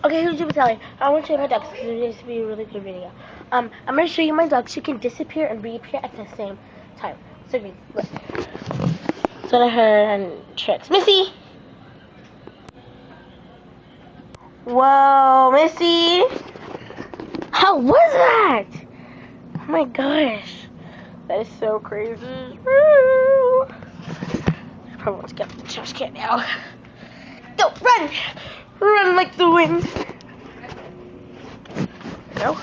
Okay, who's Jimmy Sally? I want to show you my ducks because it needs to be a really good video. I'm going to show you my ducks. You can disappear and reappear at the same time. So, look. So I heard tricks. Missy! Whoa, Missy! How was that? Oh my gosh. That is so crazy. Woo! Probably want to get the trash can now. Go, run! Run like the wind. Go.